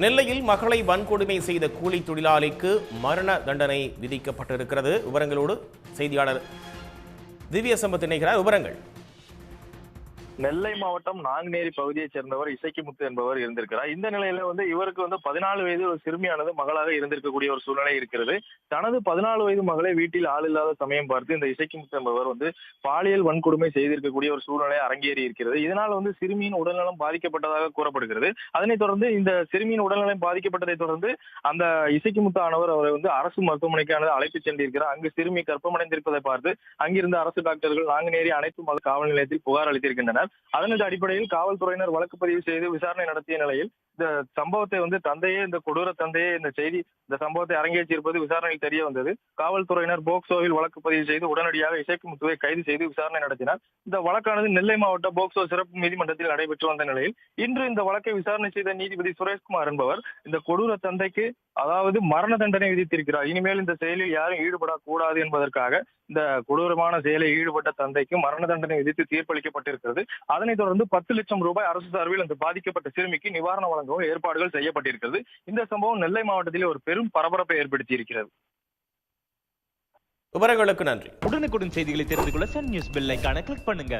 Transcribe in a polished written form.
நெல்லையில் மகளை வன்கொடுமை செய்த கூலி தொழிலாளிக்கு மரண தண்டனை விதிக்கப்பட்டிருக்கிறது. விவரங்களோடு செய்தியாளர் திவ்ய சம்பத் இணைகிறார். விவரங்கள். நெல்லை மாவட்டம் நாங்குநேரி பகுதியைச் சேர்ந்தவர் இசக்கிமுத்து என்பவர் இருந்திருக்கிறார். இந்த நிலையில இவருக்கு 14 வயது ஒரு சிறுமியானது மகளாக இருந்திருக்கக்கூடிய ஒரு சூழ்நிலை இருக்கிறது. தனது 14 வயது மகளை வீட்டில் ஆள் இல்லாத சமயம் பார்த்து இந்த இசக்கிமுத்து என்பவர் பாலியல் வன்கொடுமை செய்திருக்கக்கூடிய ஒரு சூழ்நிலை அரங்கேறி இருக்கிறது. இதனால் சிறுமியின் உடல்நலம் பாதிக்கப்பட்டதாக கூறப்படுகிறது. அதனைத் தொடர்ந்து இந்த சிறுமியின் உடல்நலம் பாதிக்கப்பட்டதை தொடர்ந்து அந்த இசக்கிமுத்து ஆனவர் அவரை அரசு மருத்துவமனைக்கானது அழைத்து சென்றிருக்கிறார். அங்கு சிறுமி கர்ப்பமடைந்திருப்பதை பார்த்து அங்கிருந்த அரசு டாக்டர்கள் நாங்குநேரி அனைத்து மத காவல் நிலையத்தில் புகார் அளித்திருக்கின்றனர். அதன் அடிப்படையில் காவல்துறையினர் வழக்கு பதிவு செய்து விசாரணை நடத்திய நிலையில் இந்த சம்பவத்தை தந்தையே இந்த கொடூர தந்தையே இந்த சம்பவத்தை அரங்கேற்றிருப்பது விசாரணையில் தெரிய வந்தது. காவல்துறையினர் போக்சோவில் வழக்கு பதிவு செய்து உடனடியாக இசக்கிமுத்துவை கைது செய்து விசாரணை நடத்தினார். இந்த வழக்கானது நெல்லை மாவட்ட போக்சோ சிறப்பு நீதிமன்றத்தில் நடைபெற்று வந்த நிலையில் இன்று இந்த வழக்கை விசாரணை செய்த நீதிபதி சுரேஷ்குமார் என்பவர் இந்த கொடூர தந்தைக்கு மரண தண்டனை விதித்திருக்கிறார். இனிமேல் இந்த செயலில் யாரும் ஈடுபடக்கூடாது என்பதற்காக இந்த கொடூரமான செயலில் ஈடுபட்ட தந்தைக்கு மரண தண்டனை விதித்து தீர்ப்பளிக்கப்பட்டிருக்கிறது. அதனைத் தொடர்ந்து 10 லட்சம் ரூபாய் அரசு சார்பில் அந்த பாதிக்கப்பட்ட சிறுமிக்கு நிவாரணம் வழங்கவும் ஏற்பாடுகள் செய்யப்பட்டிருக்கிறது. இந்த சம்பவம் நெல்லை மாவட்டத்தில் ஒரு பெரும் பரபரப்பை ஏற்படுத்தி இருக்கிறது. விவரங்களுக்கு நன்றி. உடனுக்குடன் செய்திகளை தெரிந்து கொள்ள சன் நியூஸ் பெல் ஐகானை கிளிக் பண்ணுங்க.